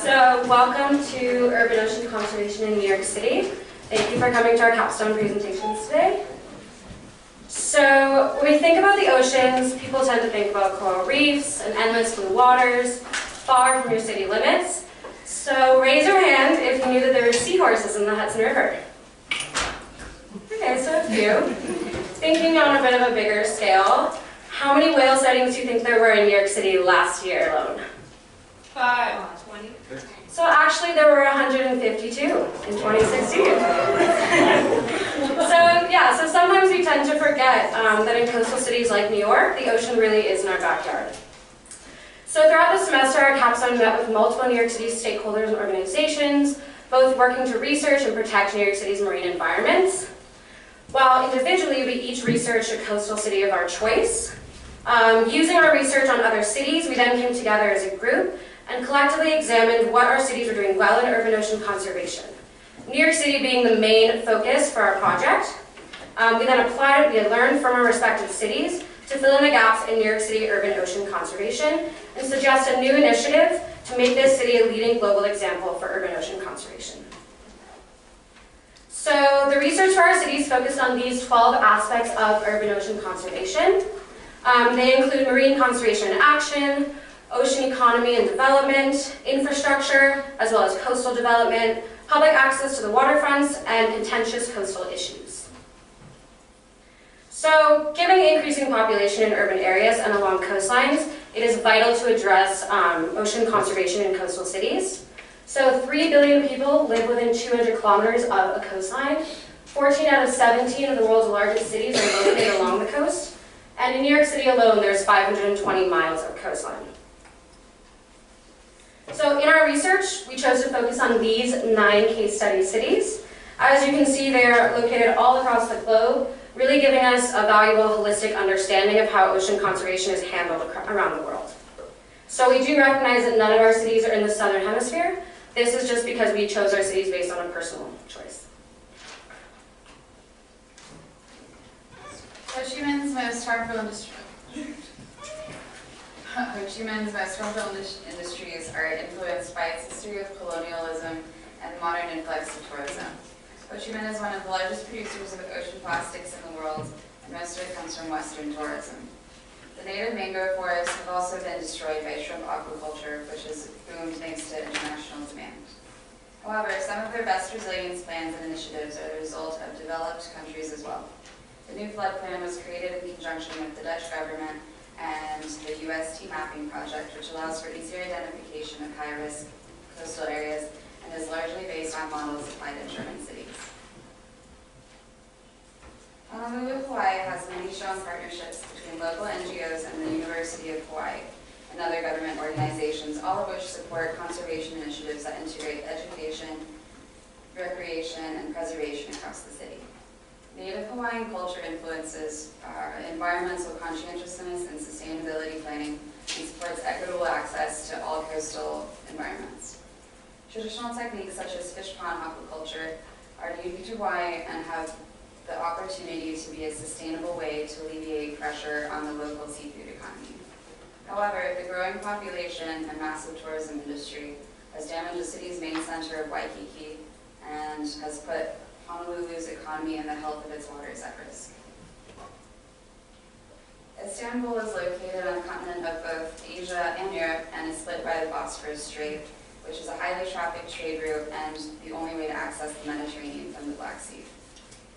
So welcome to Urban Ocean Conservation in New York City. Thank you for coming to our capstone presentations today. So when we think about the oceans, people tend to think about coral reefs and endless blue waters, far from your city limits. So raise your hand if you knew that there were seahorses in the Hudson River. Okay, so a few. Thinking on a bit of a bigger scale, how many whale sightings do you think there were in New York City last year alone? 20. So actually there were 152 in 2016. So sometimes we tend to forget that in coastal cities like New York, the ocean really is in our backyard. So throughout the semester, our capstone met with multiple New York City stakeholders and organizations, both working to research and protect New York City's marine environments. While individually, we each researched a coastal city of our choice. Using our research on other cities, we then came together as a group and collectively examined what our cities were doing well in urban ocean conservation. New York City being the main focus for our project. We then applied what we had learned from our respective cities to fill in the gaps in New York City urban ocean conservation and suggest a new initiative to make this city a leading global example for urban ocean conservation. So the research for our cities focused on these 12 aspects of urban ocean conservation. They include marine conservation and action, ocean economy and development, infrastructure, as well as coastal development, public access to the waterfronts, and contentious coastal issues. So, given the increasing population in urban areas and along coastlines, it is vital to address ocean conservation in coastal cities. So 3 billion people live within 200 kilometers of a coastline. 14 out of 17 of the world's largest cities are located along the coast. And in New York City alone, there's 520 miles of coastline. So in our research, we chose to focus on these 9 case study cities. As you can see, they're located all across the globe, really giving us a valuable holistic understanding of how ocean conservation is handled around the world. So we do recognize that none of our cities are in the southern hemisphere. This is just because we chose our cities based on a personal choice. Ho Chi Minh's most harmful industries are influenced by its history of colonialism and the modern influx of tourism. Ho Chi Minh is one of the largest producers of ocean plastics in the world, and most of it comes from Western tourism. The native mangrove forests have also been destroyed by shrimp aquaculture, which has boomed thanks to international demand. However, some of their best resilience plans and initiatives are the result of developed countries as well. The new flood plan was created in conjunction with the Dutch government and the UST mapping project, which allows for easier identification of high-risk coastal areas and is largely based on models applied in German cities. Honolulu, Hawaii has many strong partnerships between local NGOs and the University of Hawaii and other government organizations, all of which support conservation initiatives that integrate education, recreation, and preservation across the city. Native Hawaiian culture influences environmental conscientiousness and sustainability planning and supports equitable access to all coastal environments. Traditional techniques such as fish pond aquaculture are unique to Hawaii and have the opportunity to be a sustainable way to alleviate pressure on the local seafood economy. However, the growing population and massive tourism industry has damaged the city's main center of Waikiki and has put Honolulu's economy and the health of its waters at risk. Istanbul is located on the continent of both Asia and Europe and is split by the Bosphorus Strait, which is a highly trafficked trade route and the only way to access the Mediterranean from the Black Sea.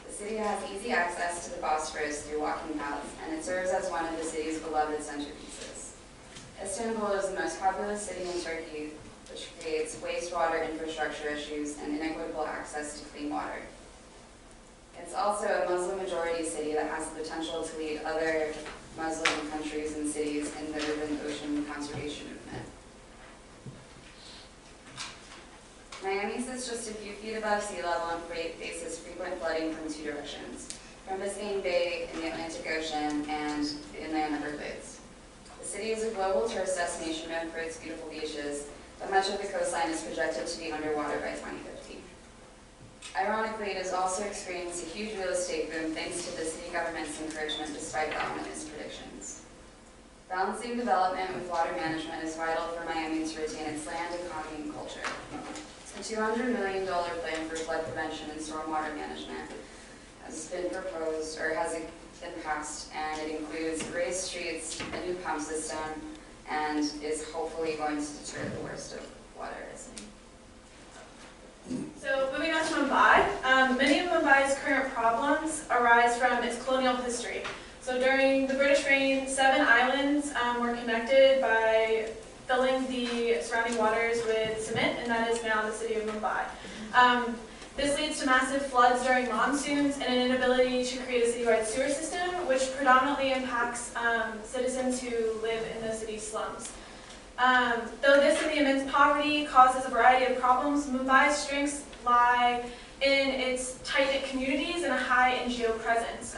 The city has easy access to the Bosphorus through walking paths, and it serves as one of the city's beloved centerpieces. Istanbul is the most populous city in Turkey, which creates wastewater infrastructure issues and inequitable access to clean water. It's also a Muslim-majority city that has the potential to lead other Muslim countries and cities in the urban ocean conservation movement. Miami sits just a few feet above sea level and faces frequent flooding from 2 directions, from Biscayne Bay in the Atlantic Ocean and the inland Everglades. The city is a global tourist destination known for its beautiful beaches, but much of the coastline is projected to be underwater by 2050. Ironically, it has also experienced a huge real estate boom thanks to the city government's encouragement despite the ominous predictions. Balancing development with water management is vital for Miami to retain its land, economy, and culture. $200 million plan for flood prevention and stormwater management has been proposed, or has been passed, and it includes raised streets, a new pump system, and is hopefully going to deter the worst of water rising. So moving on to Mumbai, many of Mumbai's current problems arise from its colonial history. So during the British reign, 7 islands were connected by filling the surrounding waters with cement, and that is now the city of Mumbai. This leads to massive floods during monsoons and an inability to create a citywide sewer system, which predominantly impacts citizens who live in the city's slums. Though this and the immense poverty causes a variety of problems, Mumbai's strengths lie in its tight-knit communities and a high NGO presence.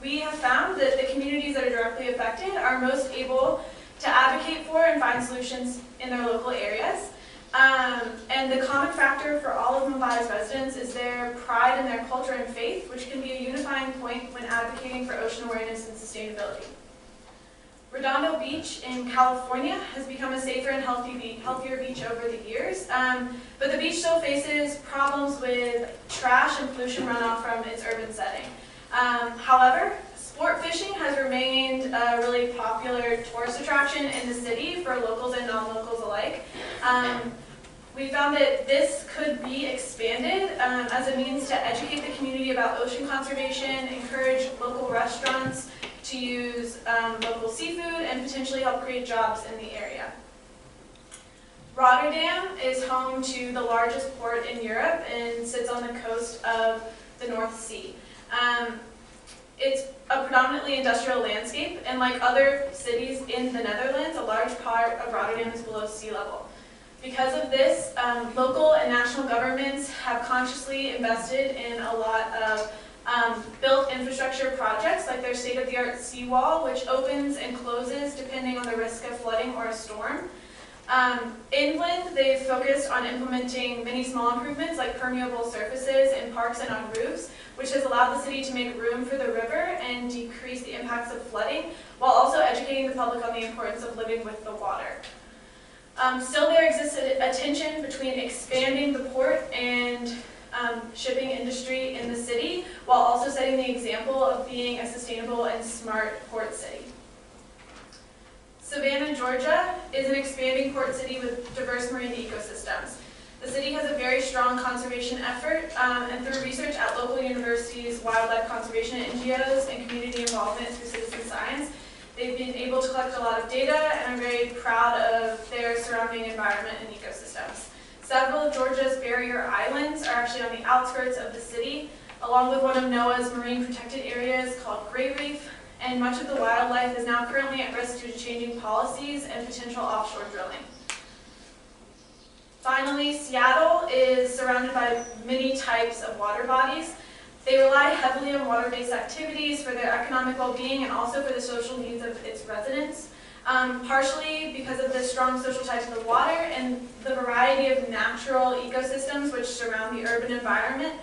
We have found that the communities that are directly affected are most able to advocate for and find solutions in their local areas. And the common factor for all of Mumbai's residents is their pride in their culture and faith, which can be a unifying point when advocating for ocean awareness and sustainability. Redondo Beach in California has become a safer and healthier beach over the years, but the beach still faces problems with trash and pollution runoff from its urban setting. However, sport fishing has remained a really popular tourist attraction in the city for locals and non-locals alike. We found that this could be expanded as a means to educate the community about ocean conservation, encourage local restaurants to use local seafood, and potentially help create jobs in the area. Rotterdam is home to the largest port in Europe and sits on the coast of the North Sea. It's a predominantly industrial landscape, and like other cities in the Netherlands, a large part of Rotterdam is below sea level. Because of this, local and national governments have consciously invested in a lot of built infrastructure projects, like their state-of-the-art seawall, which opens and closes depending on the risk of flooding or a storm. Inland, they've focused on implementing many small improvements like permeable surfaces in parks and on roofs, which has allowed the city to make room for the river and decrease the impacts of flooding, while also educating the public on the importance of living with the water. Still, there exists a tension between expanding the port and shipping industry in the city, while also setting the example of being a sustainable and smart port city. Savannah, Georgia is an expanding port city with diverse marine ecosystems. The city has a very strong conservation effort, and through research at local universities, wildlife conservation NGOs, and community involvement through citizen science, they've been able to collect a lot of data, and I'm very proud of their surrounding environment and ecosystems. Several of Georgia's barrier islands are actually on the outskirts of the city, along with one of NOAA's marine protected areas called Great Reef, and much of the wildlife is now currently at risk due to changing policies and potential offshore drilling. Finally, Seattle is surrounded by many types of water bodies. They rely heavily on water-based activities for their economic well-being and also for the social needs of its residents. Partially because of the strong social ties to the water and the variety of natural ecosystems which surround the urban environment,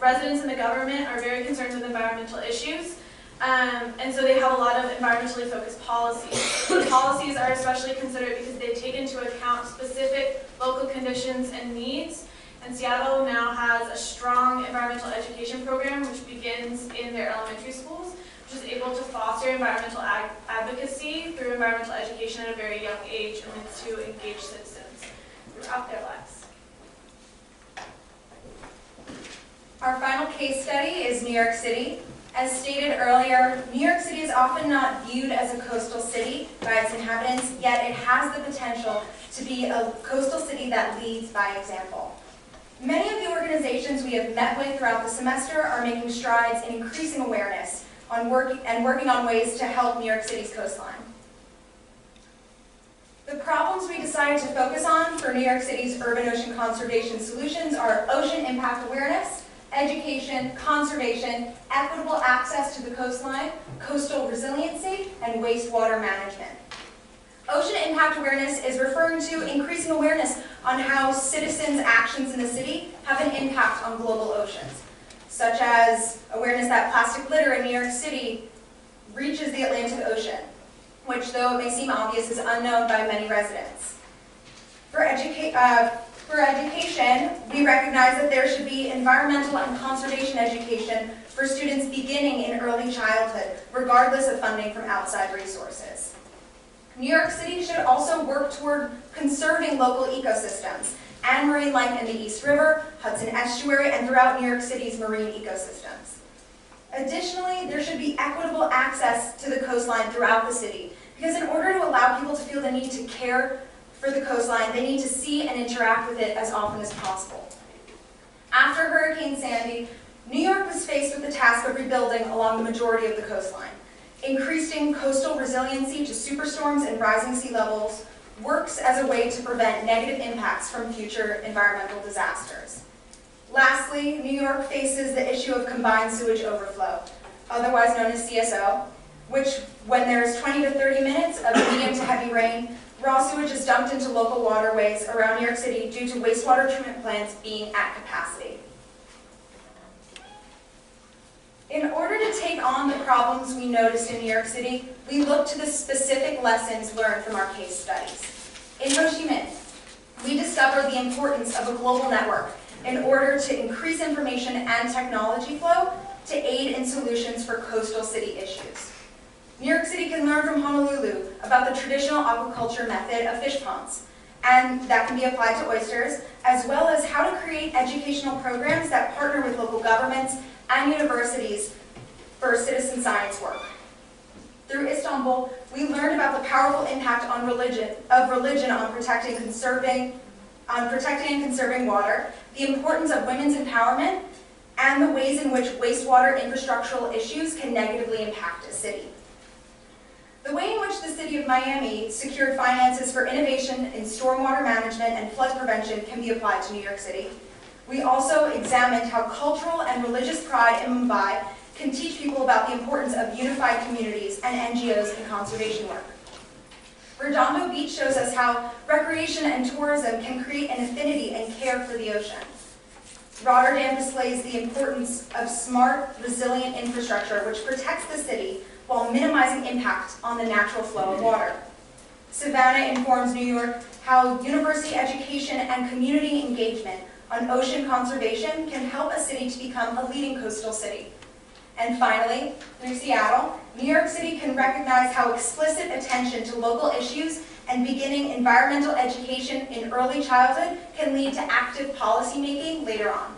residents and the government are very concerned with environmental issues. And so they have a lot of environmentally focused policies. The policies are especially considered because they take into account specific local conditions and needs. And Seattle now has a strong environmental education program which begins in their elementary schools, which is able to foster environmental advocacy through environmental education at a very young age and leads to engaged citizens throughout their lives. Our final case study is New York City. As stated earlier, New York City is often not viewed as a coastal city by its inhabitants, yet it has the potential to be a coastal city that leads by example. Many of the organizations we have met with throughout the semester are making strides in increasing awareness on working on ways to help New York City's coastline. The problems we decided to focus on for New York City's urban ocean conservation solutions are ocean impact awareness, education, conservation, equitable access to the coastline, coastal resiliency, and wastewater management. Ocean impact awareness is referring to increasing awareness on how citizens' actions in the city have an impact on global oceans, such as awareness that plastic litter in New York City reaches the Atlantic Ocean, which, though it may seem obvious, is unknown by many residents. For education, we recognize that there should be environmental and conservation education for students beginning in early childhood, regardless of funding from outside resources. New York City should also work toward conserving local ecosystems and marine life in the East River, Hudson Estuary, and throughout New York City's marine ecosystems. Additionally, there should be equitable access to the coastline throughout the city, because in order to allow people to feel the need to care for the coastline, they need to see and interact with it as often as possible. After Hurricane Sandy, New York was faced with the task of rebuilding along the majority of the coastline. Increasing coastal resiliency to superstorms and rising sea levels works as a way to prevent negative impacts from future environmental disasters. Lastly, New York faces the issue of combined sewage overflow, otherwise known as CSO, which, when there's 20 to 30 minutes of medium to heavy rain, raw sewage is dumped into local waterways around New York City due to wastewater treatment plants being at capacity. In order to take on the problems we noticed in New York City, we looked to the specific lessons learned from our case studies. In Ho Chi Minh, we discovered the importance of a global network in order to increase information and technology flow to aid in solutions for coastal city issues. New York City can learn from Honolulu about the traditional aquaculture method of fish ponds, and that can be applied to oysters, as well as how to create educational programs that partner with local governments and universities for citizen science work. Through Istanbul, we learned about the powerful impact on religion on protecting and conserving water, the importance of women's empowerment, and the ways in which wastewater infrastructural issues can negatively impact a city. The way in which the city of Miami secured finances for innovation in stormwater management and flood prevention can be applied to New York City. We also examined how cultural and religious pride in Mumbai can teach people about the importance of unified communities and NGOs in conservation work. Redondo Beach shows us how recreation and tourism can create an affinity and care for the ocean. Rotterdam displays the importance of smart, resilient infrastructure which protects the city while minimizing impact on the natural flow of water. Savannah informs New York how university education and community engagement on ocean conservation can help a city to become a leading coastal city. And finally, through Seattle, New York City can recognize how explicit attention to local issues and beginning environmental education in early childhood can lead to active policymaking later on.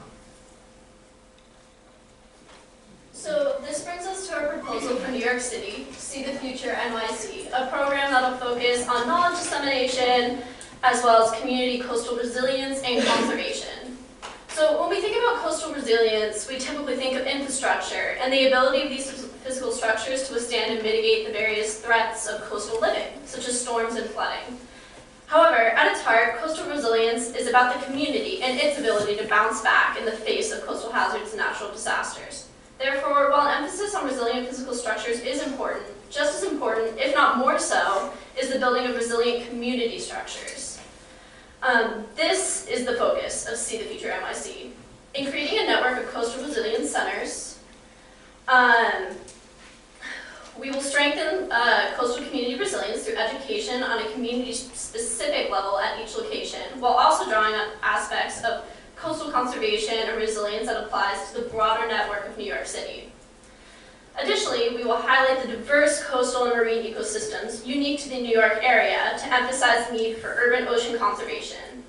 So this brings us to our proposal for New York City, See the Future NYC, a program that will focus on knowledge dissemination as well as community coastal resilience and conservation. So when we think about coastal resilience, we typically think of infrastructure and the ability of these physical structures to withstand and mitigate the various threats of coastal living, such as storms and flooding. However, at its heart, coastal resilience is about the community and its ability to bounce back in the face of coastal hazards and natural disasters. Therefore, while an emphasis on resilient physical structures is important, just as important, if not more so, is the building of resilient community structures. This is the focus of See the Future NYC. In creating a network of coastal resilience centers, we will strengthen coastal community resilience through education on a community-specific level at each location, while also drawing on aspects of coastal conservation and resilience that applies to the broader network of New York City. Additionally, we will highlight the diverse coastal and marine ecosystems unique to the New York area to emphasize the need for urban ocean conservation.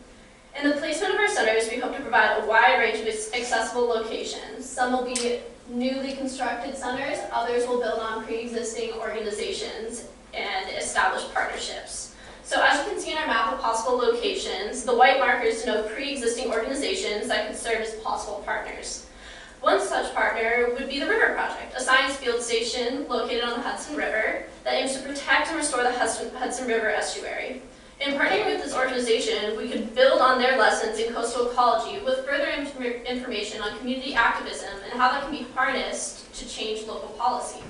In the placement of our centers, we hope to provide a wide range of accessible locations. Some will be newly constructed centers, others will build on pre-existing organizations and establish partnerships. So as you can see in our map of possible locations, the white markers denote pre-existing organizations that could serve as possible partners. One such partner would be the River Project, a science field station located on the Hudson River that aims to protect and restore the Hudson River estuary. In partnering with this organization, we could build on their lessons in coastal ecology with further information on community activism and how that can be harnessed to change local policy.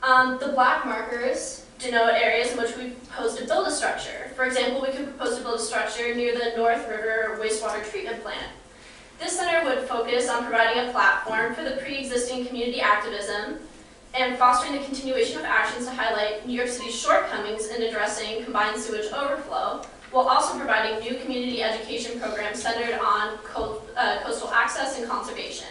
The black markers denote areas in which we propose to build a structure. For example, we could propose to build a structure near the North River wastewater treatment plant. This center would focus on providing a platform for the pre-existing community activism and fostering the continuation of actions to highlight New York City's shortcomings in addressing combined sewage overflow, while also providing new community education programs centered on coastal access and conservation.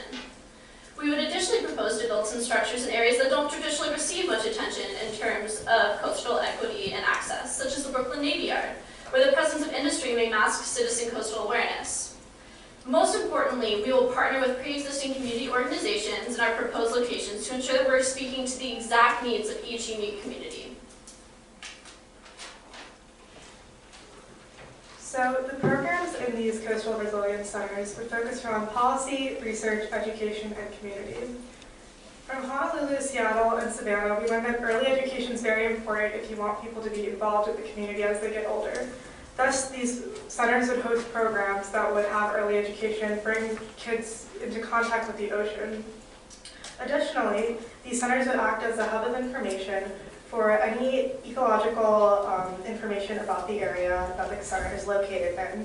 We would additionally propose to build some structures in areas that don't traditionally receive much attention in terms of coastal equity and access, such as the Brooklyn Navy Yard, where the presence of industry may mask citizen coastal awareness. Most importantly, we will partner with pre-existing community organizations in our proposed locations to ensure that we're speaking to the exact needs of each unique community. So the programs in these coastal resilience centers would focus around policy, research, education, and community. From Honolulu, Seattle, and Savannah, we learned that early education is very important if you want people to be involved with the community as they get older. Thus, these centers would host programs that would have early education, bring kids into contact with the ocean. Additionally, these centers would act as a hub of information for any ecological information about the area that the center is located in.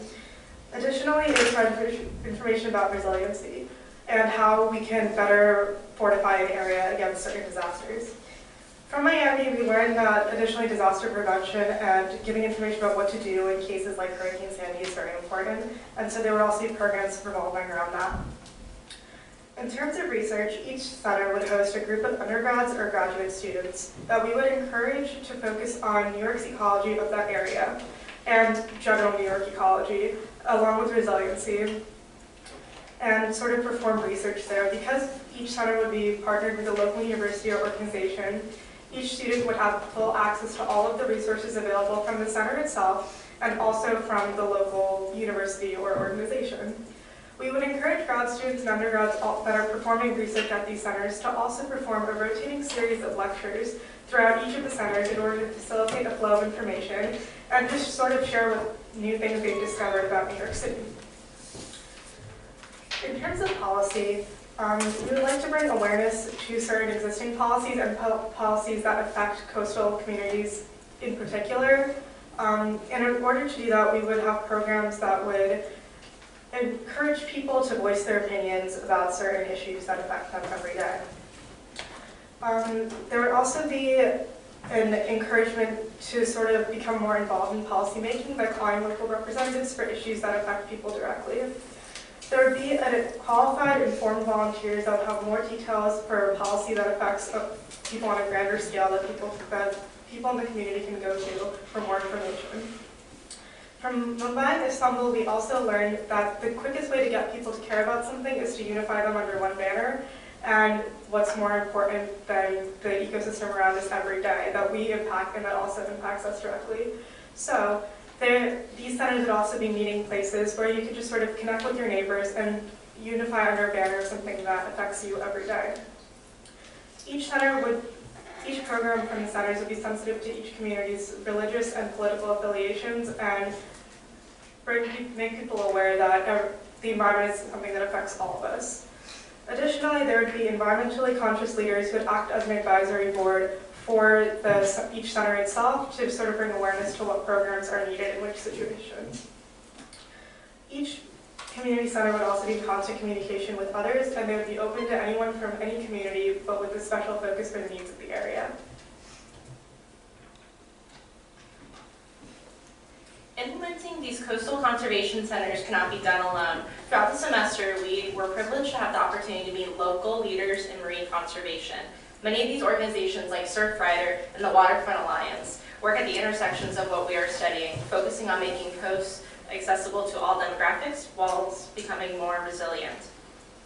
Additionally, it would provide information about resiliency and how we can better fortify an area against certain disasters. From Miami, we learned that additionally disaster prevention and giving information about what to do in cases like Hurricane Sandy is very important, and so there would also be programs revolving around that. In terms of research, each center would host a group of undergrads or graduate students that we would encourage to focus on New York's ecology of that area and general New York ecology, along with resiliency, and sort of perform research there. Because each center would be partnered with a local university or organization, each student would have full access to all of the resources available from the center itself and also from the local university or organization. We would encourage grad students and undergrads that are performing research at these centers to also perform a rotating series of lectures throughout each of the centers in order to facilitate a flow of information and just sort of share what new things they've discovered about New York City. In terms of policy, we would like to bring awareness to certain existing policies and policies that affect coastal communities in particular. And in order to do that, we would have programs that would encourage people to voice their opinions about certain issues that affect them every day. There would also be an encouragement to sort of become more involved in policymaking by calling local representatives for issues that affect people directly. There would be a qualified, informed volunteers that would have more details for policy that affects people on a grander scale that people in the community can go to for more information. From Mumbai and Istanbul, we also learned that the quickest way to get people to care about something is to unify them under one banner. And what's more important than the ecosystem around us every day that we impact and that also impacts us directly. So these centers would also be meeting places where you could just sort of connect with your neighbors and unify under a banner of something that affects you every day. Each program from the centers would be sensitive to each community's religious and political affiliations and make people aware that the environment is something that affects all of us. Additionally, there would be environmentally conscious leaders who would act as an advisory board for each center itself to sort of bring awareness to what programs are needed in which situations. Each community center would also be in constant communication with others, and they would be open to anyone from any community, but with a special focus for the needs of the area. Implementing these coastal conservation centers cannot be done alone. Throughout the semester, we were privileged to have the opportunity to meet local leaders in marine conservation. Many of these organizations, like Surfrider and the Waterfront Alliance, work at the intersections of what we are studying, focusing on making coasts accessible to all demographics while becoming more resilient.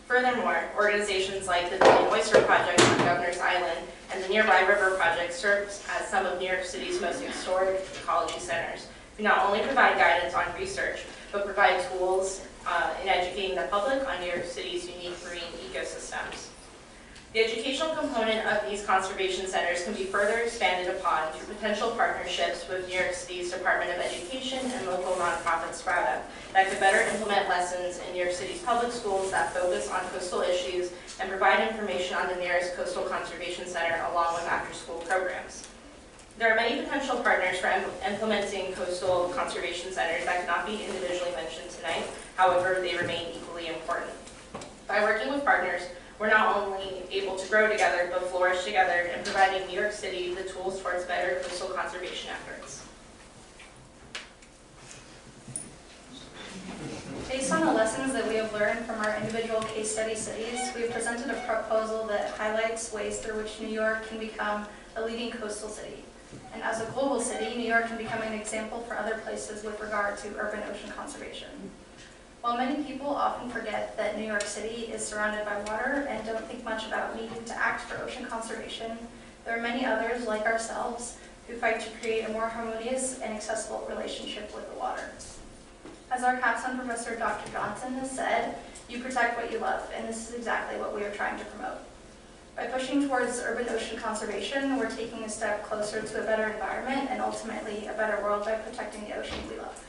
Furthermore, organizations like the Oyster Project on Governor's Island and the Nearby River Project serve as some of New York City's most historic ecology centers. We not only provide guidance on research, but provide tools in educating the public on New York City's unique marine ecosystems. The educational component of these conservation centers can be further expanded upon through potential partnerships with New York City's Department of Education and local nonprofit Braga that could better implement lessons in New York City's public schools that focus on coastal issues and provide information on the nearest coastal conservation center along with after-school programs. There are many potential partners for implementing coastal conservation centers that cannot be individually mentioned tonight. However, they remain equally important. By working with partners, we're not only able to grow together, but flourish together in providing New York City the tools towards better coastal conservation efforts. our individual case study cities, we've presented a proposal that highlights ways through which New York can become a leading coastal city. And as a global city, New York can become an example for other places with regard to urban ocean conservation. While many people often forget that New York City is surrounded by water and don't think much about needing to act for ocean conservation, there are many others like ourselves who fight to create a more harmonious and accessible relationship with the water. As our capstone professor, Dr. Johnson, has said, you protect what you love, and this is exactly what we are trying to promote. By pushing towards urban ocean conservation, we're taking a step closer to a better environment and ultimately a better world by protecting the ocean we love.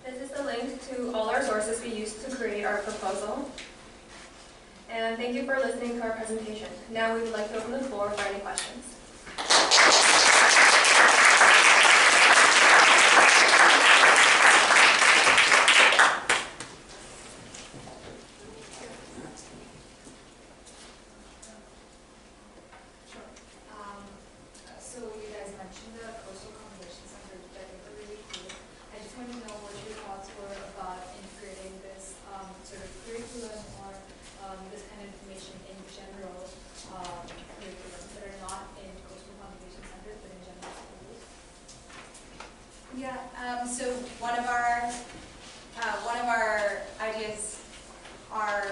This is the link to all our sources we used to create our proposal. And thank you for listening to our presentation. Now we would like to open the floor for any questions. So you guys mentioned the coastal conservation center, which I think are really cool. I just wanted to know what your thoughts were about integrating this sort of curriculum or this kind of information in general curriculums that are not in coastal conservation centers but in general schools. Yeah. So one of our ideas, our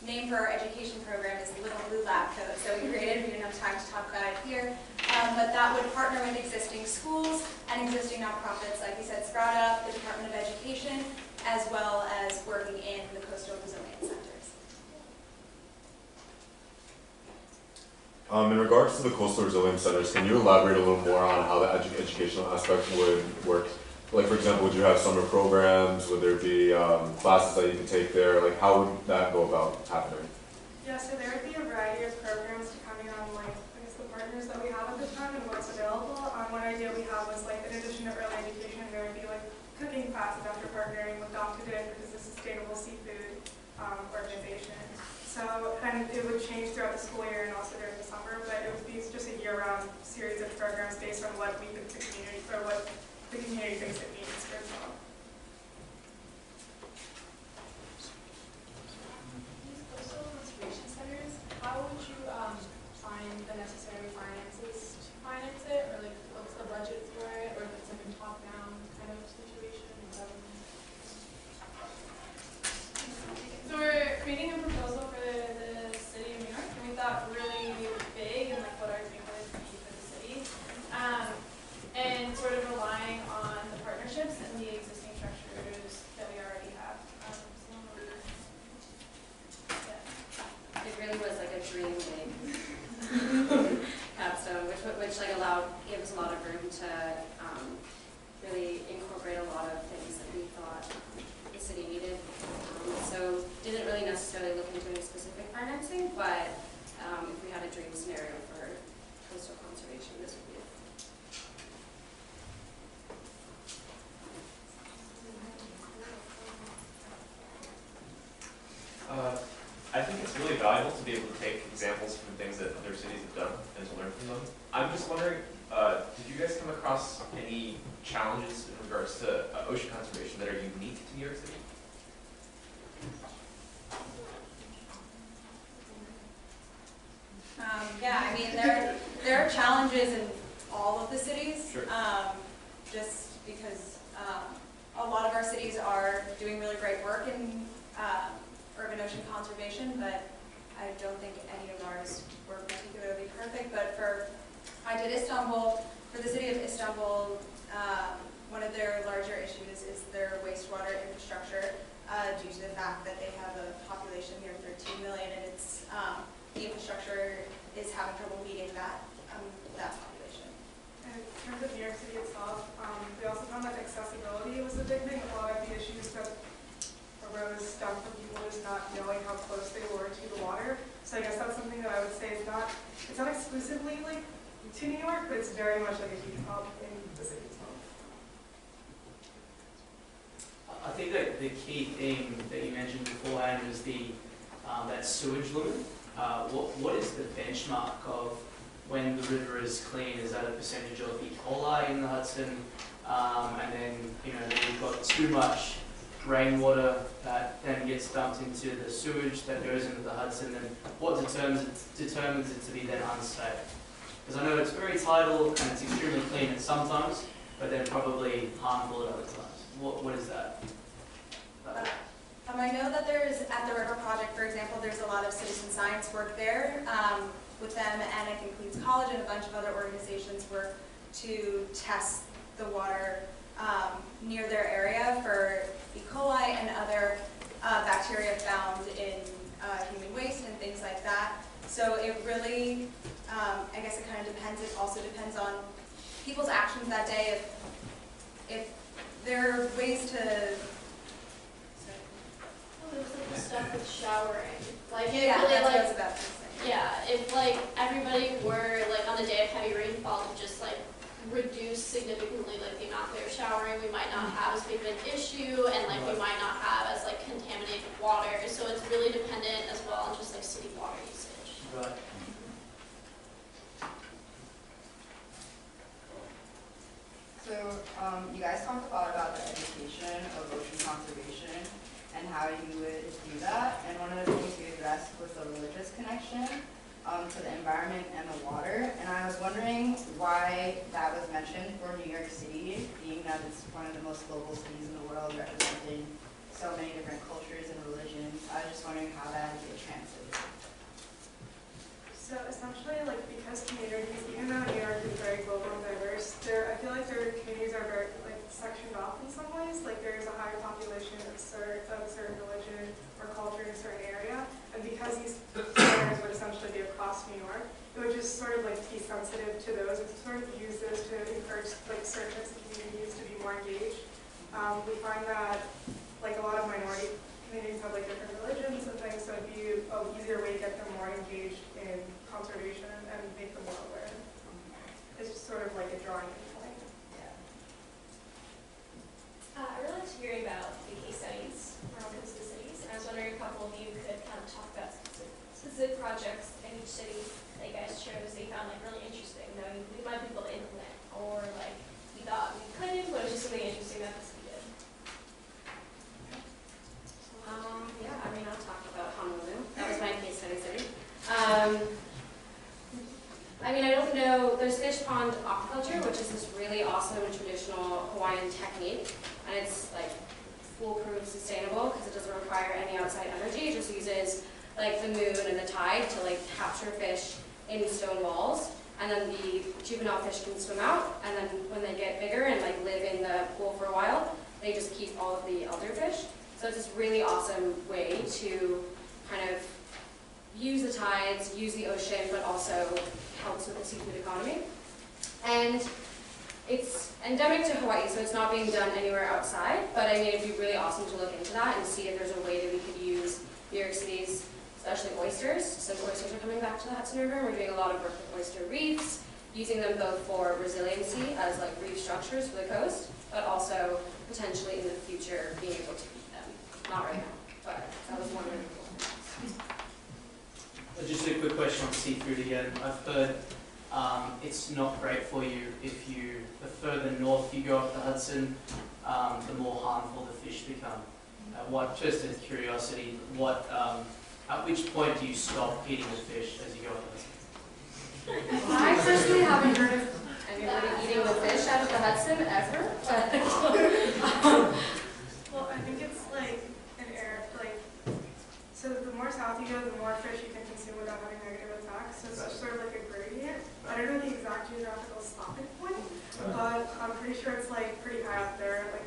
name for our education program is Little Blue Lab Coat. So we created, we didn't have time to talk about it here, but that would partner with existing schools and existing nonprofits, like you said, Sprout Up, the Department of Education, as well as working in the coastal resilience centers. In regards to the coastal resilience centers, can you elaborate a little more on how the educational aspect would work? Like, for example, would you have summer programs? Would there be classes that you could take there? Like, how would that go about happening? Yeah, so there would be a variety of programs depending on, like, I guess the partners that we have at the time and what's available. One idea we had was, like, in addition to early education, there would be, like, cooking classes after partnering with Dr. Dick, which is a sustainable seafood organization. So, and it would change throughout the school year and also during the summer, but it would be just a year-round series of programs based on what we think the community, or what the community thinks it needs for itself. These coastal conservation centers, how would you find the necessary finances to finance it, or like what's the budget for it, or if it's like a top-down kind of situation with government? So we're creating a proposal for the city of New York, and we thought really big and like what our take would be for the city. And sort of relying on the partnerships and the existing structures that we already have. Yeah. It really was like a dream big capstone, which like gave us a lot of room to really incorporate a lot of things that we thought the city needed. So didn't really necessarily look into any specific financing, but if we had a dream scenario for coastal conservation, this would be it. I think it's really valuable to be able to take examples from things that other cities have done and to learn from them. I'm just wondering, did you guys come across any challenges in regards to ocean conservation that are unique to New York City? Yeah, I mean, there are challenges in all of the cities, Sure. Just because a lot of our cities are doing really great work in urban ocean conservation, but I don't think any of ours were particularly perfect. But I did Istanbul. For the city of Istanbul, one of their larger issues is their wastewater infrastructure due to the fact that they have a population here of 13 million, and it's the infrastructure is having trouble meeting that population. And in terms of New York City itself, we also found that accessibility was a big thing. A lot of the issues that arose stem from people just not knowing how close they were to the water. So I guess that's something that I would say is it's not exclusively like to New York, but it's very much like a huge problem in the city itself. I think that the key thing that you mentioned beforehand was that sewage limit. What is the benchmark of when the river is clean? Is that a percentage of E. coli in the Hudson? And then, then you've got too much rainwater that then gets dumped into the sewage that goes into the Hudson, and what determines it to be then unsafe? Because I know it's very tidal and it's extremely clean at some times, but then probably harmful at other times. What is that? I know that there's, at the River Project, for example, there's a lot of citizen science work there with them, and I think Queens College and a bunch of other organizations work to test the water near their area for E. coli and other bacteria found in human waste and things like that. So it really, I guess it kind of depends. It also depends on people's actions that day. If there are ways to... There's like the stuff with showering. Like it Yeah, really that's what I like was about to say. yeah, if like everybody were like on the day of heavy rainfall to just like reduce significantly like the amount they're showering, we might not have as big of an issue, and like we might not have as like contaminated water. So it's really dependent as well on just like city water usage. Right. So you guys talked a lot about the education of ocean conservation and how you would do that. And one of the things you addressed was the religious connection to the environment and the water. And I was wondering why that was mentioned for New York City, being that it's one of the most global cities in the world, representing so many different cultures and religions. I was just wondering how that would get translated. So essentially, like, because communities, even though New York is very global and diverse, I feel like their communities are very like sectioned off in some ways. Like there's a high population of certain religion or culture in a certain area, and because these centers would essentially be across New York, it would just sort of like be sensitive to those and sort of use those to encourage like certain types of communities to be more engaged. We find that like a lot of minority communities have like different religions and things, so it'd be an easier way to get them more engaged in conservation and make them more aware. It's just sort of like a drawing in point. I really liked hearing about the case studies around coastal cities, and I was wondering if a couple of you could kind of talk about specific projects in each city that you guys chose that you found like really interesting, that we might be able to implement, or like we thought we couldn't, but it was just something interesting that this we did. Yeah, I mean, I'll talk about Honolulu. That was my case study city. I mean, I don't know, there's fish pond aquaculture, which is this really awesome traditional Hawaiian technique, and it's like foolproof, sustainable, because it doesn't require any outside energy. It just uses like the moon and the tide to like capture fish in stone walls, and then the juvenile fish can swim out, and then when they get bigger and like live in the pool for a while, they just keep all of the elder fish. So it's this really awesome way to kind of use the tides, use the ocean, but also helps with the seafood economy. And it's endemic to Hawaii, so it's not being done anywhere outside, but I mean, it'd be really awesome to look into that and see if there's a way that we could use New York City's, especially oysters, since oysters are coming back to the Hudson River. We're doing a lot of work with oyster reefs, using them both for resiliency as like reef structures for the coast, but also potentially in the future being able to eat them. Not right now, but that was one really cool thing. Just a quick question on seafood again. I've heard it's not great for you if the further north you go up the Hudson, the more harmful the fish become. Just as curiosity, at which point do you stop eating the fish as you go up the Hudson? I personally haven't heard of anybody eating the fish out of the Hudson ever, but Well, I think it's like an air, like, so the more south you go, the more fish you can consume without having negative effects. So it's sort of like a gradient. I don't know the exact geographical stopping point, but I'm pretty sure it's like pretty high up there, like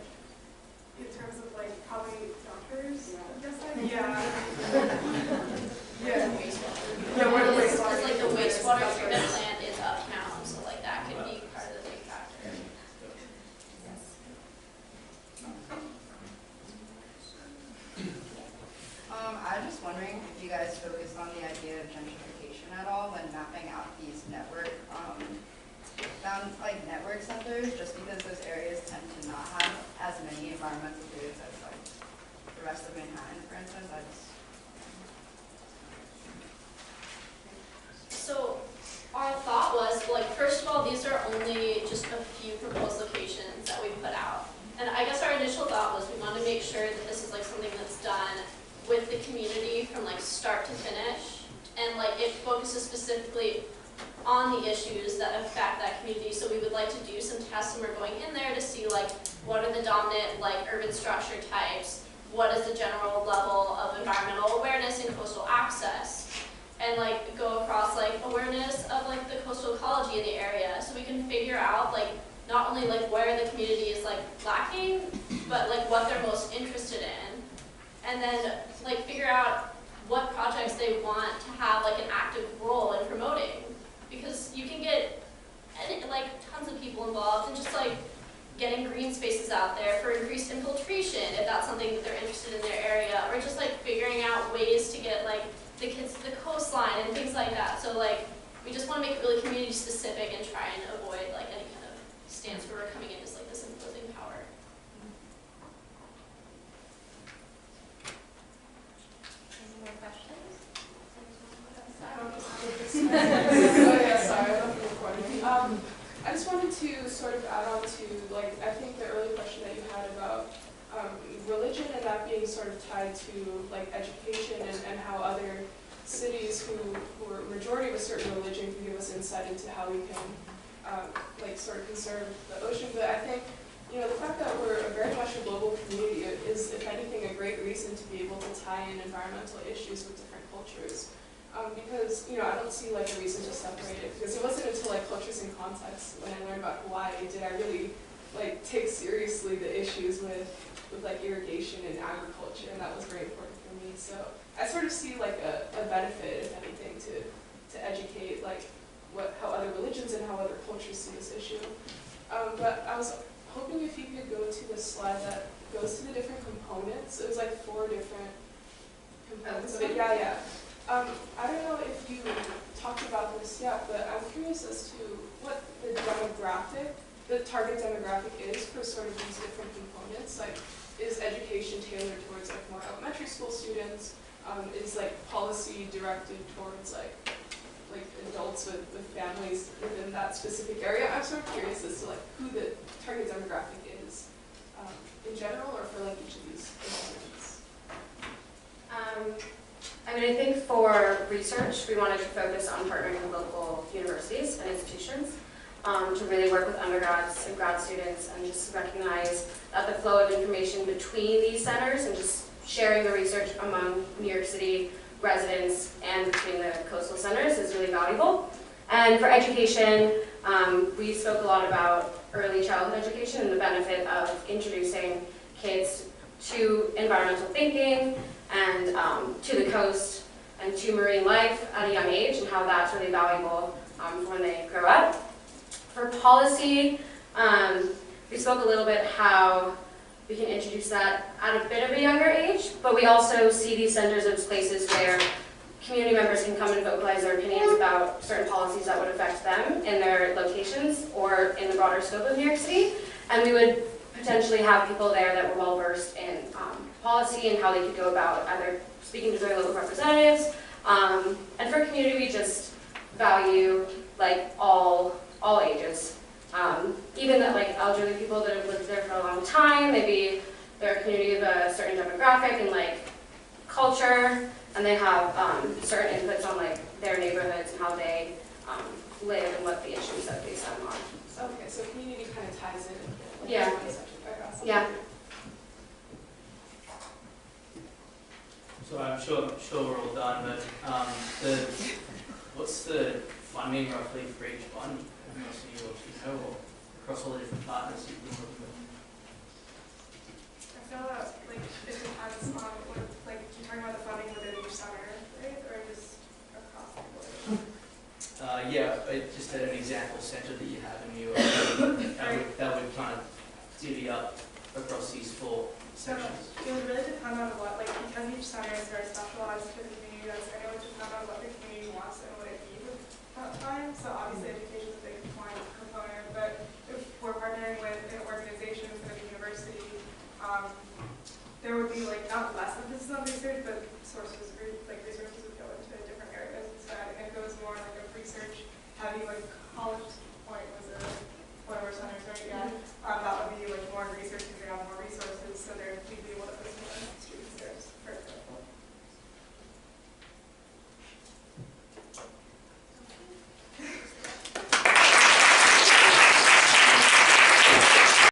in terms of like probably doctors, I'm guessing. Yeah. Yeah. Yeah, where the wastewater. It's like the wastewater treatment plant is uptown, so like that could be part of the big factor. I was just wondering if you guys focused on the idea of gentrification at all when mapping out these network centers, just because those areas tend to not have as many environmental goods as like the rest of Manhattan, for instance. So our thought was, like, first of all, these are only just a few proposed locations that we put out. And I guess our initial thought was we wanted to make sure that the specifically on the issues that affect that community. So we would like to do some tests, and we're going in there to see like what are the dominant like urban structure types, what is the general level of environmental awareness and coastal access, and like go across like awareness of like the coastal ecology in the area, so we can figure out like not only like where the community is like lacking, but like what they're most interested in, and then like figure out what projects they want to have like an active role in promoting, because you can get like tons of people involved in just like getting green spaces out there for increased infiltration if that's something that they're interested in their area, or just like figuring out ways to get like the kids to the coastline and things like that. So like we just want to make it really community specific and try and avoid like any kind of stance where we're coming in as like this imposing power. Any more questions? Sorry, I love the recording. I just wanted to sort of add on to, like, I think the earlier question that you had about religion and that being sort of tied to, like, education and how other cities who are majority of a certain religion can give us insight into how we can, like, sort of conserve the ocean. But I think, you know, the fact that we're very much a global community is, if anything, a great reason to be able to tie in environmental issues with different cultures. Because, you know, I don't see like a reason to separate it, because it wasn't until like cultures and context when I learned about Hawaii did I really like take seriously the issues with like irrigation and agriculture, and that was very important for me. So I sort of see like a benefit, if anything, to educate like how other religions and how other cultures see this issue. But I was hoping if you could go to the slide that goes to the different components. It was like 4 different components of it. Yeah. I don't know if you talked about this yet, but I'm curious as to what the target demographic is for sort of these different components. Like, is education tailored towards like more elementary school students? Is like policy directed towards like adults with families within that specific area? I'm sort of curious as to like who the target demographic is in general, or for like each of these components. I mean, I think for research, we wanted to focus on partnering with local universities and institutions to really work with undergrads and grad students and just recognize that the flow of information between these centers and just sharing the research among New York City residents and between the coastal centers is really valuable. And for education, we spoke a lot about early childhood education and the benefit of introducing kids to environmental thinking and to the coast and to marine life at a young age, and how that's really valuable for when they grow up. For policy, we spoke a little bit how we can introduce that at a bit of a younger age, but we also see these centers as places where community members can come and vocalize their opinions about certain policies that would affect them in their locations or in the broader scope of New York City. And we would potentially have people there that were well versed in policy and how they could go about either speaking to their local representatives. And for community, we just value like all ages. Even that like elderly people that have lived there for a long time, maybe they're a community of a certain demographic and like culture, and they have certain inputs on like their neighborhoods and how they live and what the issues that face them are. Okay, so community kind of ties in. Like, yeah. Yeah. So I'm sure we're all done, but what's the funding roughly for each one? Most of you know, or across all the different partners you've been working with? I feel that like it depends on what, like you're talking about the funding within each center, right, or just across the board? Yeah, just at an example center that you have in New York, that would kind of divvy up across these 4 sections. It would really depend on what, like, because each center is very specialized to the community, it would depend on what the community wants and what it needs at that time. So obviously education is a big component, but if we're partnering with an organization within a university, there would be like not less emphasis on research, but resources would go into different areas instead. And if it was more like a research heavy, like